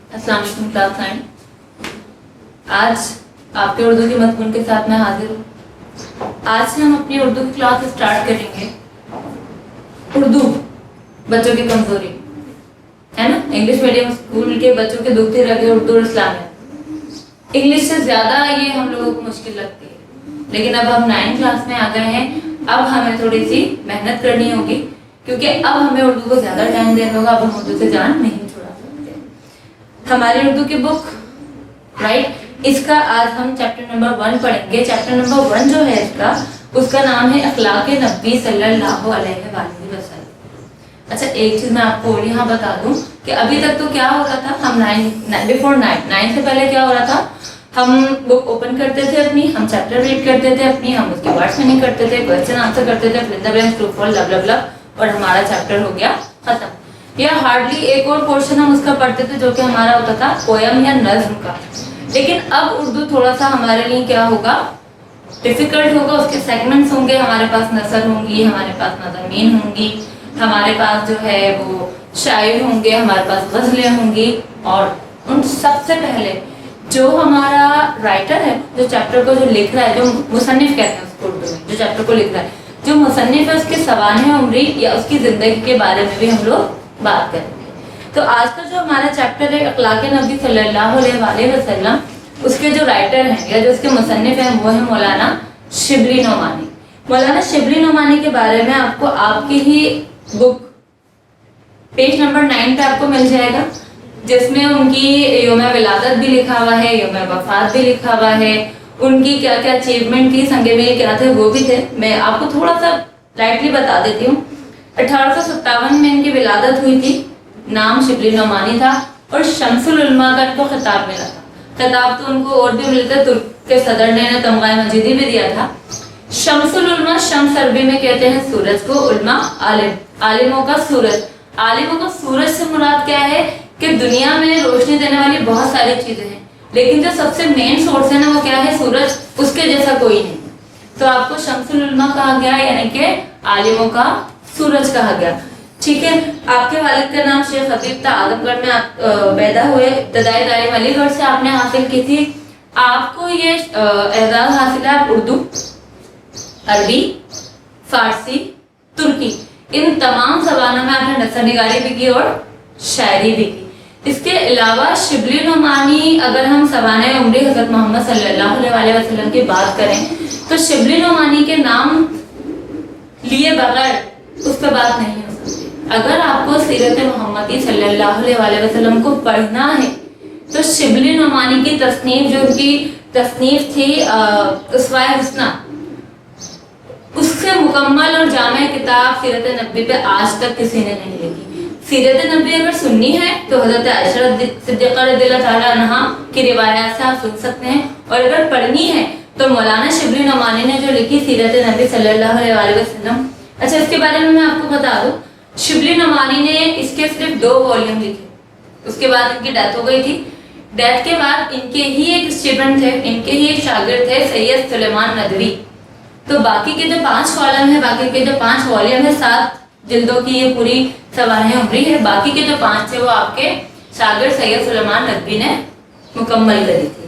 अस्सलाम वालेकुम क्लास 9। आज आपके उर्दू की मज़मून के साथ मैं हाजिर हूँ। आज से हम अपनी उर्दू की क्लास स्टार्ट करेंगे। उर्दू बच्चों की कमज़ोरी है ना, इंग्लिश मीडियम स्कूल के बच्चों के दुखती रगे उर्दू और इस्लामिया। इंग्लिश से ज़्यादा ये हम लोगों को मुश्किल लगती है, लेकिन अब हम 9th क्लास में आ गए हैं। अब हमें थोड़ी सी मेहनत करनी होगी, क्योंकि अब हमें उर्दू को ज़्यादा टाइम देना होगा। अब हम उर्दू से जान नहीं छुड़ा सकते। हमारी उर्दू की बुक राइट, इसका आज हम चैप्टर नंबर 1 पढ़ेंगे। चैप्टर नंबर 1 जो है इसका, उसका नाम है अखलाक़े नबी सल्लल्लाहु अलैहि वसल्लम। अच्छा, एक चीज़ मैं आपको और यहाँ बता दूँ कि अभी तक तो क्या हो रहा था, हम 9 से पहले क्या हो रहा था, हम बुक ओपन करते थे अपनी, हम चैप्टर रीड करते थे अपनी, हम उसके वर्ड्स मीनिंग करते थे, क्वेश्चन आंसर करते थे, फिर द ब्लैंक्स, ट्रू फॉल्स, ब्ला ब्ला, और हमारा चैप्टर हो गया खत्म। या हार्डली एक और पोर्शन हम उसका पढ़ते थे जो कि हमारा होता था पोयम या नज्म का। लेकिन अब उर्दू थोड़ा सा हमारे लिए क्या होगा, डिफिकल्ट होगा। उसके सेगमेंट्स होंगे, हमारे पास नसर होंगी, हमारे पास नज़मीन होंगी, हमारे पास जो है वो शायर होंगे, हमारे पास गज़लें होंगी, और उन सबसे पहले जो हमारा राइटर है, जो चैप्टर को जो लिख रहा है, जो मुसन्निफ कहते हैं उसको उर्दू में, जो चैप्टर को लिख रहा है, जो मुसन्निफ है, उसके सवाने उम्री या उसकी ज़िंदगी के बारे में भी हम लोग बात करेंगे। तो आज का जो हमारा चैप्टर है अखलाक़े नबी सल्लल्लाहु अलैहि वसल्लम, उसके जो राइटर हैं या जो उसके मुसन्निफ हैं वो है मौलाना शिबली नोमानी। मौलाना शिबली नोमानी के बारे में आपको आपकी ही बुक पेज नंबर 9 पे आपको मिल जाएगा, जिसमें उनकी योम विलादत भी लिखा हुआ है, योम वफात भी लिखा हुआ है, उनकी क्या क्या अचीवमेंट थी, संगे मेल क्या थे वो भी थे। मैं आपको थोड़ा सा लाइटली बता देती हूँ। 1857 में इनकी विलादत हुई थी, नाम शिबली नोमानी था, और शम्सुल उलमा का इनको खिताब मिला था। खिताब तो उनको और भी मिलते, तुर्क के सदर ने तमग़ाए मजीदी भी दिया था। शम्सुल उलमा, शम्स अरबी में कहते हैं सूरज को, उलमा आलिम, आलिमों का सूरज। आलिमों का सूरज से मुराद क्या है कि दुनिया में रोशनी देने वाली बहुत सारी चीजें हैं, लेकिन जो सबसे मेन सोर्स है ना वो क्या है, सूरज। उसके जैसा कोई नहीं। तो आपको शम्सुल उलमा कहा गया, यानी कि आलिमों का सूरज कहा गया। ठीक है। आपके वालिद का नाम शेख हबीब था, आजमगढ़ में आप पैदा हुए, इब्तदाई तालीम अलीगढ़ से आपने हासिल की थी। आपको ये एजाज हासिल है, आप उर्दू, अरबी, फारसी, तुर्की, इन तमाम ज़बानों में आपने नसर निगारी भी की और शायरी भी की। इसके अलावा शिबली नोमानी, अगर हम सवाने उम्री हज़रत मोहम्मद सल्लल्लाहु अलैहि वसल्लम की बात करें तो शिबली नोमानी के नाम लिए बगैर उस पर बात नहीं हो सकती। अगर आपको सीरत मोहम्मदी सल्लल्लाहु अलैहि वसल्लम को पढ़ना है तो शिबली नोमानी की तसनीफ, जो उनकी तसनीफ थी उसवाए हुस्ना, उससे मुकम्मल और जामे किताब सीरत नबी पे आज तक किसी ने नहीं लिखी। सीरत नबी अगर सुननी है तो हज़रत आयशा सिद्दीक़ा रज़ियल्लाहु ताला अन्हा की रिवायात से आप सुन सकते हैं, और अगर पढ़नी है तो मौलाना शिबली नोमानी ने जो लिखी सीरत नबी सल्लल्लाहु अलैहि वसल्लम। अच्छा, इसके बारे में मैं आपको बता दूं, शिबली नोमानी ने इसके सिर्फ 2 वॉल्यूम लिखे, उसके बाद इनकी डेथ हो गई थी। डेथ के बाद इनके ही एक स्टूडेंट थे, इनके ही एक शागिर्द थे, सैयद सुलेमान नदवी। तो बाकी के जो 5 कॉलम है, बाकी के जो 5 वॉल्यूम है, 7 जिल्दों की ये पूरी सवाने उम्री है, बाकी के जो 5 थे वो आपके शागिर्द सैयद सुलेमान नदवी ने मुकम्मल करी थी।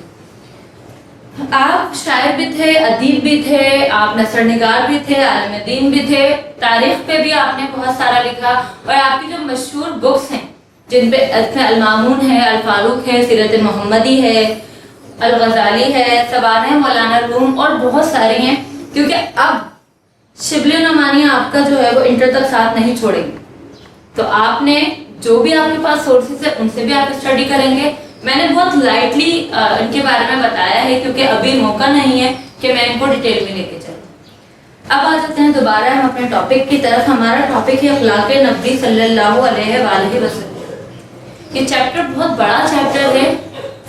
आप शायर भी थे, अदीब भी थे, आप नसर निगार भी थे, आलिम दीन भी थे, तारीख पे भी आपने बहुत सारा लिखा, और आपकी जो मशहूर बुक्स हैं जिन पे अल-मामून है, अल-फारूक है, सीरत मोहम्मदी है, अल-गज़ाली है, सवाने मौलाना रूम, और बहुत सारे हैं। क्योंकि अब शिबली नोमानी आपका जो है वो इंटर तक साथ नहीं छोड़ेंगे, तो आपने जो भी आपके पास सोर्सेज है उनसे भी आप स्टडी करेंगे। मैंने बहुत लाइटली इनके बारे में बताया है, क्योंकि अभी मौका नहीं है कि मैं इनको डिटेल में लेके चलूं। अब आ जाते हैं दोबारा हम अपने टॉपिक की तरफ। हमारा टॉपिक है अखलाक़े नबी सल्लल्लाहु अलैहि वसल्लम। ये चैप्टर बहुत बड़ा चैप्टर है,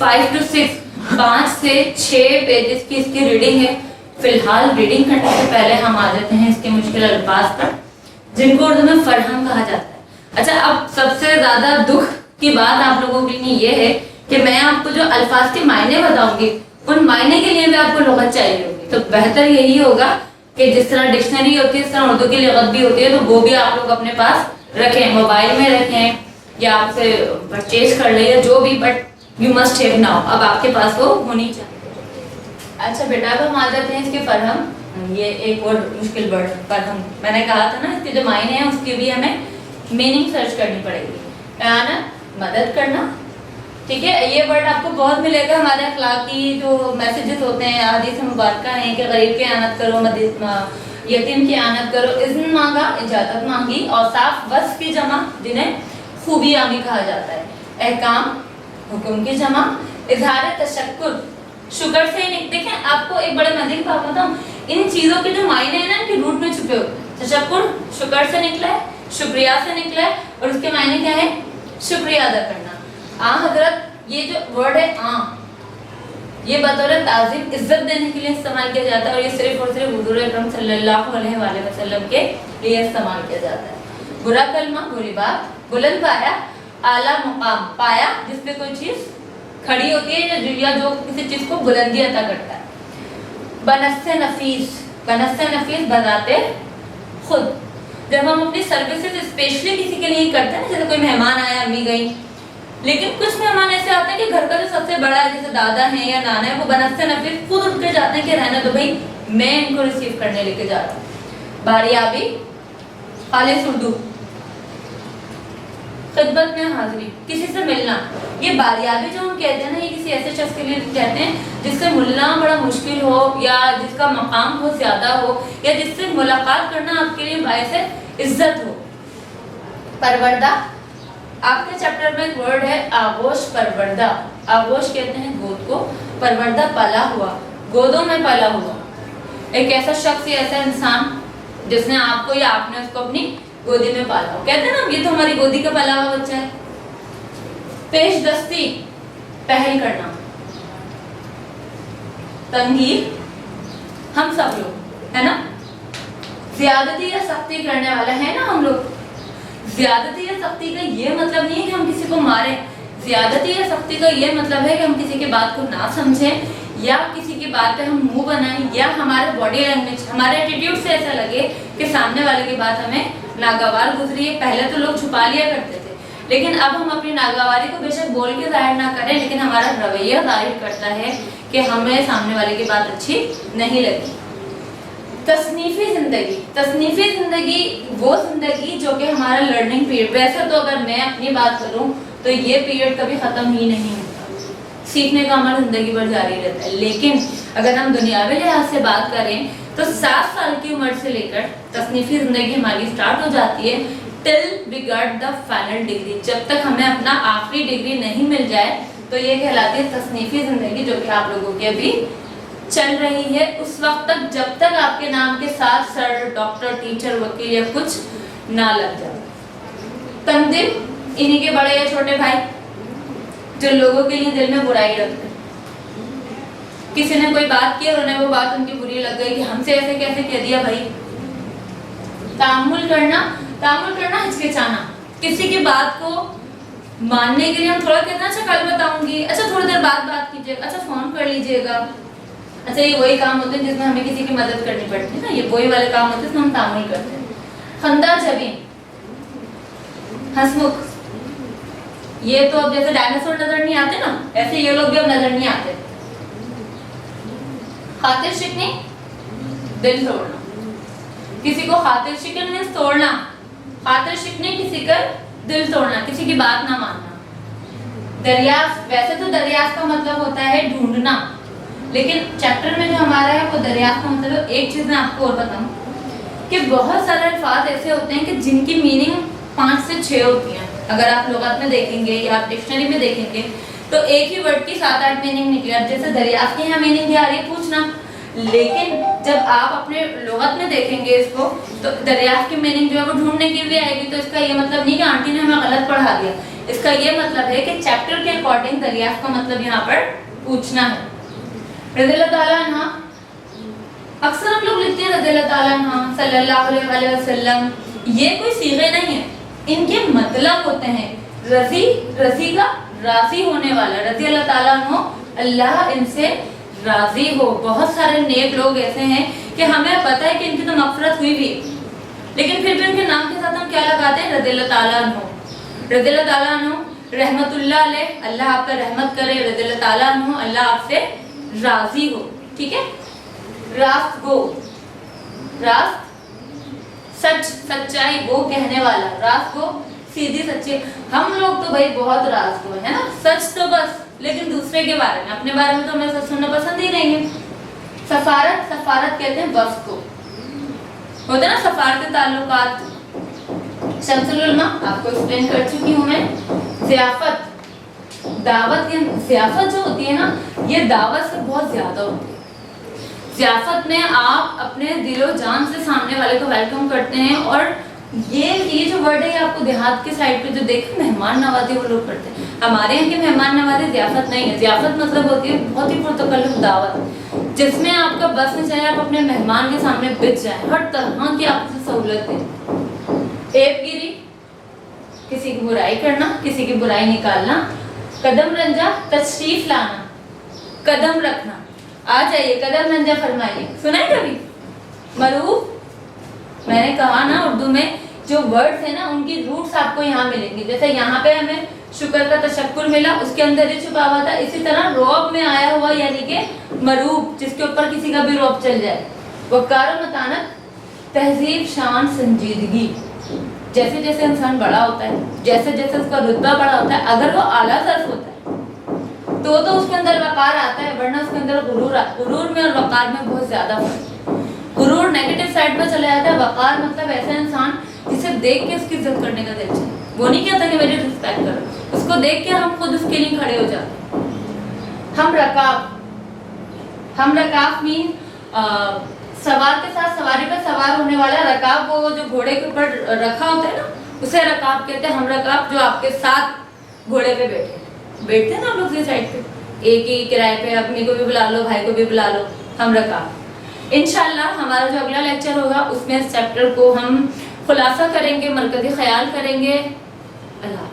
5 से 6 पेजेस की इसकी रीडिंग है। फिलहाल रीडिंग करने से पहले हम आ जाते हैं इसके मुश्किल अल्फाज पर, जिनको उर्दू में फरहम कहा जाता है। अच्छा, अब सबसे ज्यादा दुख की बात आप लोगों के लिए ये है कि मैं आपको जो अल्फाज के मायने बताऊंगी, उन मायने के लिए भी आपको लुगत चाहिए होगी। तो बेहतर यही होगा कि जिस तरह डिक्शनरी होती है, इस तरह उर्दू की लुगत भी होती है, तो वो भी आप लोग अपने पास रखें, मोबाइल में रखें, या आपसे परचेज कर ले या जो भी, but you must have now, अब आपके पास वो होनी चाहिए। अच्छा बेटा, अब हम आ जाते हैं इसके फरहम, ये एक और मुश्किल वर्ड फरहम, मैंने कहा था ना इसके जो मायने हैं उसकी भी हमें मीनिंग सर्च करनी पड़ेगी। आना मदद करना, ठीक है, ये वर्ड आपको बहुत मिलेगा हमारे अखलाकी जो मैसेजेस होते हैं, हदीस मुबारक हैं कि गरीब की आनत करो, यतीम की आनत करो, इज़्न मांगा, इजाज़त मांगी, और साफ वस्फ की जमा जिन्हें खूबियाँ भी कहा जाता है, अहकाम हुक्म की जमा, इजहार तशक्कुर शुक्र से नहीं। देखें आपको एक बड़े मजे की बात बताऊं, इन चीज़ों के जो मायने हैं ना इनके रूट में छुपे हुए, तशक्कुर शुक्र से निकला है, शुक्रिया से निकला है, और उसके मायने क्या है, शुक्रिया अदा करना। हजरत, ये जो वर्ड है ये बतौर ताज़ीम इज्जत देने के लिए इस्तेमाल किया जाता है, और ये सिर्फ और सिर्फ हुज़ूर अकरम सल्लल्लाहु अलैहि वसल्लम के लिए इस्तेमाल किया जाता है। बुरा कलमा, बुरी बात, बुलंद पाया, आला मुकाम, पाया जिस पे कोई चीज़ खड़ी होती है या जो किसी चीज़ को बुलंदी अता करता है। बनस्से नफीस, बनस्से नफीस बनाते खुद, जब हम अपनी सर्विसेज स्पेशली किसी के लिए करते हैं ना, जैसे कोई मेहमान आया, अम्मी गई, लेकिन कुछ मेहमान ऐसे आते हैं कि घर का जो सबसे बड़ा है, जैसे दादा है या नाना है, वो बनस्से नफीस खुद उठ के जाते हैं कि रहने दो भाई, मैं इनको रिसीव करने लेके जा रहा हूँ। बारियाबी, खालिस उर्दू, खिदमत में हाजिरी, किसी से मिलना, ये बारियाबी जो हम कहते हैं ना, ये किसी ऐसे शख्स के लिए कहते हैं जिससे मिलना बड़ा मुश्किल हो, या जिसका मकाम बहुत ज़्यादा हो, या जिससे मुलाकात करना आपके लिए बायस इज्जत हो। परवरदा, आपके चैप्टर में एक वर्ड है आगोश परवरदा, आगोश कहते हैं गोद को, परवरदा पाला हुआ, गोदों में पाला हुआ, एक ऐसा शख्स या ऐसा इंसान जिसने आपको या आपने उसको अपनी गोदी में पाला हो, कहते हैं ना ये तो हमारी गोदी का पाला हुआ बच्चा है। पेश दस्ती, पहल करना, तंगीर, हम सब लोग है ना, ज्यादती या सख्ती करने वाला है ना हम लोग। ज्यादती या सख्ती का ये मतलब नहीं है कि हम किसी को मारें, ज्यादती या सख्ती का ये मतलब है कि हम किसी की बात को ना समझें, या किसी की बात पे हम मुंह बनाएं, या हमारे बॉडी लैंग्वेज, हमारे एटीट्यूड से ऐसा लगे कि सामने वाले की बात हमें नागवार गुजरी है। पहले तो लोग छुपा लिया करते थे, लेकिन अब हम अपनी नागवारी को बेशक बोल के जाहिर ना करें, लेकिन हमारा रवैया जाहिर करता है कि हमें सामने वाले की बात अच्छी नहीं लगी। तसनीफी जिंदगी, तसनीफी जिंदगी वो जिंदगी जो कि हमारा लर्निंग पीरियड, वैसे तो अगर मैं अपनी बात करूं तो ये पीरियड कभी ख़त्म ही नहीं होता, सीखने का हमारा ज़िंदगी भर जारी रहता है। लेकिन अगर हम दुनियावी लिहाज से बात करें तो 7 साल की उम्र से लेकर तसनीफी ज़िंदगी हमारी स्टार्ट हो जाती है, till we get the final degree, जब तक हमें अपना आखिरी डिग्री नहीं मिल जाए तो ये कहलाती है तसनीफी ज़िंदगी, जो कि आप लोगों की अभी चल रही है। उस वक्त तक जब तक आपके नाम के साथ सर, डॉक्टर, टीचर, वकील या कुछ ना लग जाए। तंदिल, इन्हीं के बड़े या छोटे भाई जो लोगों के लिए दिल में बुराई रखते हैं। किसी ने कोई बात की और उन्हें वो बात उनकी बुरी लग गई कि हमसे ऐसे कैसे कह दिया भाई। तामुल करना हिचकिचाना, किसी की बात को मानने के लिए हम थोड़ा कहते हैं अच्छा कल बताऊंगी, अच्छा थोड़ी देर बाद बात कीजिएगा, अच्छा फोन कर लीजिएगा। अच्छा ये वही काम होते हैं जिसमें हमें किसी की मदद करनी पड़ती है ना, ये वही वाले काम होते हैं जिसमें हम तामुल करते हैं। खंदा जबीन, हंसमुख, ये तो अब जैसे डायनासोर नजर नहीं आते ना, ऐसे ये लोग भी अब नजर नहीं आते। खातिर शिकनी, दिल तोड़ना, किसी को खातिर शिकन मींस तोड़ना, खातिर शिकनी किसी का दिल तोड़ना, किसी की बात ना मानना। दरियाफ्त, वैसे तो दरियाफ्त का मतलब होता है ढूंढना, लेकिन चैप्टर में जो हमारा है वो दरियाफ्त का मतलब, एक चीज मैं आपको और बताऊं कि बहुत सारे अल्फाज ऐसे होते हैं कि जिनकी मीनिंग 5 से 6 होती हैं। अगर आप लुगत में देखेंगे या आप डिक्शनरी में देखेंगे तो एक ही वर्ड की 7-8 मीनिंग निकली। अब जैसे दरियाफ्त की यहाँ मीनिंग क्या आ रही है पूछना, लेकिन जब आप अपने लुगत में देखेंगे इसको तो दरियाफ्त की मीनिंग जो है वो ढूंढने की भी आएगी। तो इसका ये मतलब नहीं कि आंटी ने हमें गलत पढ़ा दिया, इसका ये मतलब है कि चैप्टर के अकॉर्डिंग दरियाफ्त का मतलब यहाँ पर पूछना है। रज़ियल्लाहु ताला अन्हा, अक्सर हम लोग लिखते हैं रज़ियल्लाहु ताला अन्हा सल्लल्लाहु अलैहि वसल्लम, ये कोई सीगे नहीं है, इनके मतलब होते हैं रजी, रजी का राजी होने वाला, रज़ी अल्लाह ताला अन्हु, अल्लाह इनसे राजी हो। बहुत सारे नेक लोग ऐसे हैं कि हमें पता है कि इनकी तो मग़फ़िरत हुई भी, लेकिन फिर भी उनके नाम के साथ हम क्या लगाते हैं, रज़ी अल्लाह ताला अन्हु। रज़ी अल्लाह ताला अन्हु, रहमतुल्लाह अलैह, अल्लाह आपका रहमत करे, रज़ी अल्लाह ताला अन्हु, अल्लाह आपसे राजी हो। ठीक है। रास्त गो, रास्त सच, सच्चाई, गो कहने वाला, रास्त गो सीधी सच्ची। हम लोग तो भाई बहुत रास्त गो है ना, सच तो बस, लेकिन दूसरे के बारे में, अपने बारे में तो हमें सच सुनना पसंद ही नहीं है। सफारत, सफारत कहते हैं वफ्द को, होता है ना सफारत ताल्लुकात। शम्सुल उलमा आपको एक्सप्लेन कर चुकी हूँ मैं। ज़ियाफत, दावत की ज़ियाफत जो होती है ना, ये दावत से बहुत ज्यादा होती है। ज़ियाफत में आप अपने दिलो जान से सामने वाले को वेलकम करते हैं, और ये जो वर्ड है आपको देहात के साइड पे जो देखे मेहमान नवाजी वो लोग करते हैं। हमारे यहाँ की मेहमान नवाजी ज़ियाफत नहीं है। ज़ियाफत मतलब होती है बहुत ही पुरतकल्लुफ़ दावत, जिसमें आपका बस में चाहे आप अपने मेहमान के सामने बिछ जाए, हर तरह की आपसे सहूलत है। ऐबगिरी, किसी की बुराई करना, किसी की बुराई निकालना। कदम रंजा, तशरीफ लाना, कदम रखना, आ जाइए कदम रंजा फरमाइए, सुना है कभी? मरूफ, मैंने कहा ना उर्दू में जो वर्ड्स है ना उनकी रूट्स आपको यहाँ मिलेंगी। जैसे यहाँ पे हमें शुक्र का तशक्कुर मिला, उसके अंदर ही छुपा हुआ था। इसी तरह रौब में आया हुआ यानी कि मरूफ, जिसके ऊपर किसी का भी रौब चल जाए। वक़ार मतानत, तहजीब, शान, संजीदगी। जैसे जैसे इंसान बड़ा होता है, जैसे जैसे उसका रुतबा बड़ा होता है, अगर वो आला ज़र्फ होता है तो उसके अंदर वक़ार आता है, वरना उसके अंदर गुरूर में और वक़ार में बहुत ज़्यादा फर्क है। गुरूर नेगेटिव साइड पर चला जाता है, वक़ार मतलब ऐसा इंसान जिसे देख के उसकी इज्जत करने का दिल चाहे। वो नहीं कहता कि मेरी रिस्पेक्ट करो, उसको देख के हम खुद उसके लिए खड़े हो जाते हैं। हम रकाब मीन सवार के साथ सवारी पर सवार होने वाला। रकाब वो जो घोड़े के ऊपर रखा होता है ना, उसे रकाब कहते हैं। हम रकाब जो आपके साथ घोड़े पे बैठते हैं ना, आप लोग इस साइड पे एक ही किराए पे, अपने को भी बुला लो, भाई को भी बुला लो, हम रकाब। इंशाल्लाह हमारा जो अगला लेक्चर होगा उसमें इस चैप्टर को हम खुलासा करेंगे, मरकज़ी ख्याल करेंगे। अल्लाह।